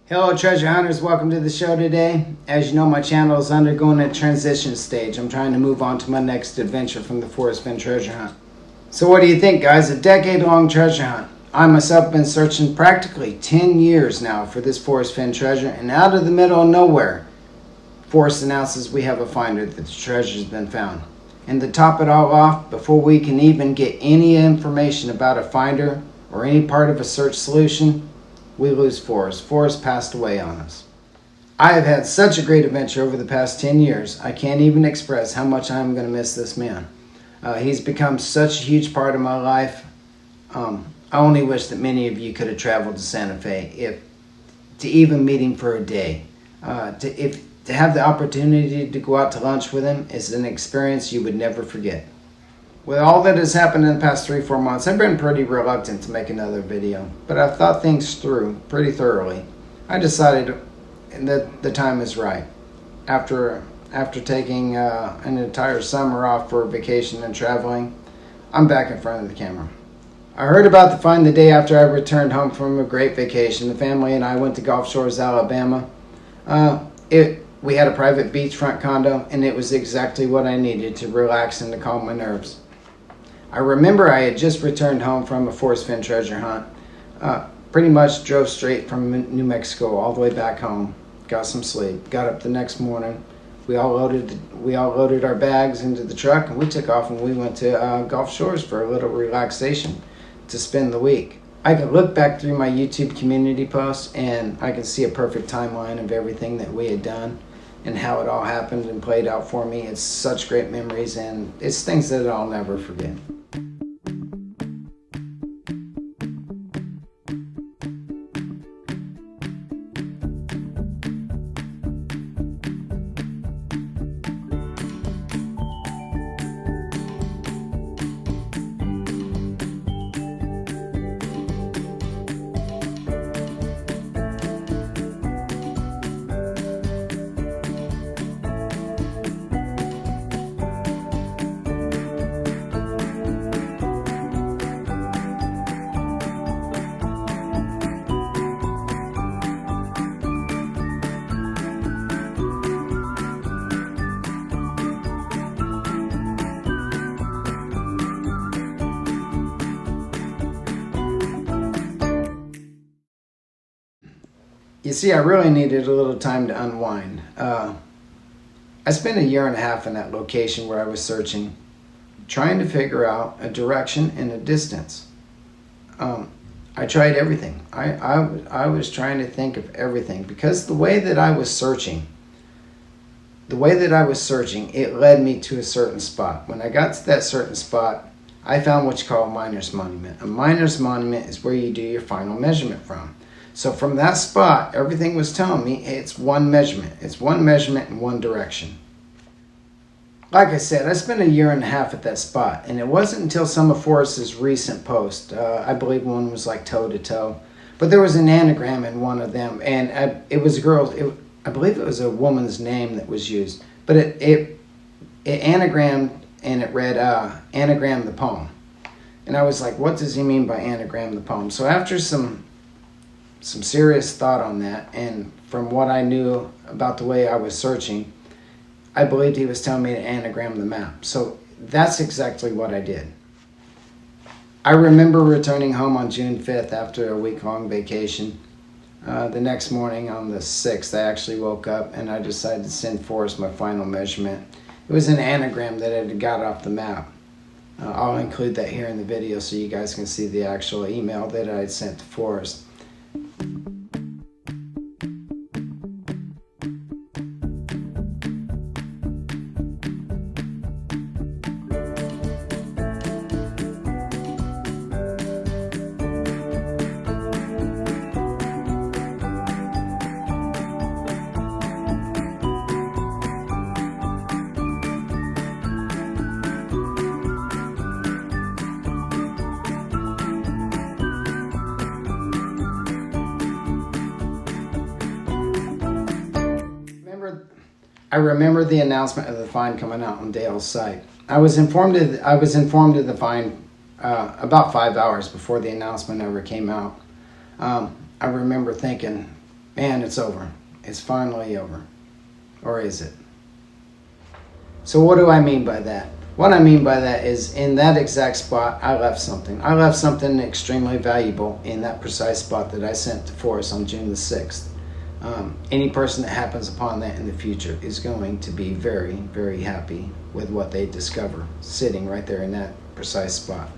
Hello treasure hunters, welcome to the show today. As you know, my channel is undergoing a transition stage. I'm trying to move on to my next adventure from the Forrest Fenn treasure hunt. So what do you think, guys? A decade-long treasure hunt. I myself have been searching practically 10 years now for this Forrest Fenn treasure, and out of the middle of nowhere, Forrest announces we have a finder that the treasure's been found. And to top it all off, before we can even get any information about a finder or any part of a search solution, we lose Forrest. Forrest passed away on us. I have had such a great adventure over the past 10 years, I can't even express how much I'm going to miss this man. He's become such a huge part of my life. I only wish that many of you could have traveled to Santa Fe to even meet him for a day. To have the opportunity to go out to lunch with him is an experience you would never forget. With all that has happened in the past 3-4 months, I've been pretty reluctant to make another video, but I've thought things through pretty thoroughly. I decided that the time is right. After taking an entire summer off for vacation and traveling, I'm back in front of the camera. I heard about the find the day after I returned home from a great vacation. The family and I went to Gulf Shores, Alabama. We had a private beachfront condo, and it was exactly what I needed to relax and to calm my nerves. I remember I had just returned home from a Forrest Fenn treasure hunt. Pretty much drove straight from New Mexico all the way back home. Got some sleep. Got up the next morning. We all loaded our bags into the truck, and we took off, and we went to Gulf Shores for a little relaxation to spend the week. I could look back through my YouTube community posts, and I could see a perfect timeline of everything that we had done and how it all happened and played out for me. It's such great memories, and it's things that I'll never forget. You see, I really needed a little time to unwind. I spent 1.5 years in that location where I was searching, trying to figure out a direction and a distance. I tried everything. I was trying to think of everything, because the way that I was searching, it led me to a certain spot. When I got to that certain spot, I found what you call a miner's monument. A miner's monument is where you do your final measurement from. So from that spot, everything was telling me it's one measurement. It's one measurement in one direction. Like I said, I spent 1.5 years at that spot, and it wasn't until some of Forrest's recent posts, I believe one was like toe to toe, but there was an anagram in one of them, and it was a girl. I believe it was a woman's name that was used, but it anagrammed, and it read anagram the poem. And I was like, what does he mean by anagram the poem? So after some serious thought on that, and from what I knew about the way I was searching, I believed he was telling me to anagram the map. So that's exactly what I did. I remember returning home on June 5th after a week-long vacation. The next morning, on the 6th, I actually woke up and I decided to send Forrest my final measurement. It was an anagram that I had got off the map. I'll include that here in the video so you guys can see the actual email that I had sent to Forrest. I remember the announcement of the find coming out on Dale's site. I was informed of the find about 5 hours before the announcement ever came out. I remember thinking, Man, it's over. It's finally over. Or is it? So what do I mean by that? What I mean by that is in that exact spot, I left something. I left something extremely valuable in that precise spot that I sent to Forrest on June the 6th. Any person that happens upon that in the future is going to be very, very happy with what they discover sitting right there in that precise spot.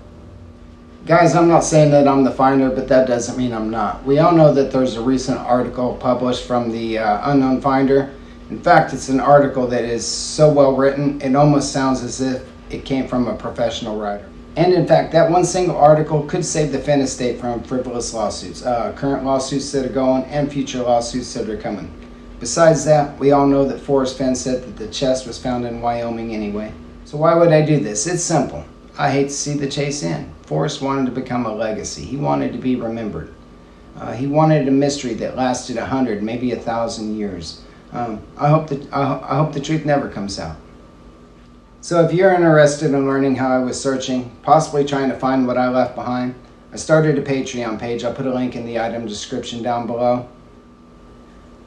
Guys, I'm not saying that I'm the finder, but that doesn't mean I'm not. We all know that there's a recent article published from the Unknown Finder. In fact, it's an article that is so well written, it almost sounds as if it came from a professional writer. And in fact, that one single article could save the Fenn estate from frivolous lawsuits, current lawsuits that are going and future lawsuits that are coming. Besides that, we all know that Forrest Fenn said that the chest was found in Wyoming anyway. So why would I do this? It's simple. I hate to see the chase end. Forrest wanted to become a legacy. He wanted to be remembered. He wanted a mystery that lasted 100, maybe 1,000 years. I hope the truth never comes out. So if you're interested in learning how I was searching, possibly trying to find what I left behind, I started a Patreon page. I'll put a link in the item description down below.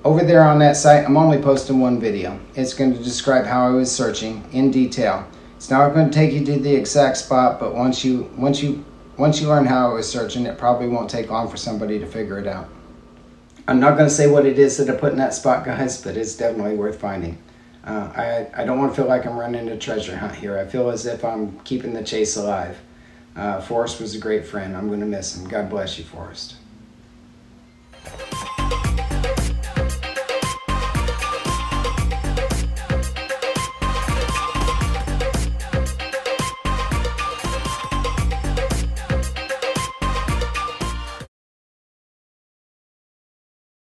Over there on that site, I'm only posting one video. It's going to describe how I was searching in detail. It's not going to take you to the exact spot, but once you learn how I was searching, it probably won't take long for somebody to figure it out. I'm not going to say what it is that I put in that spot, guys, but it's definitely worth finding. I don't want to feel like I'm running a treasure hunt here. I feel as if I'm keeping the chase alive. Forrest was a great friend. I'm going to miss him. God bless you, Forrest.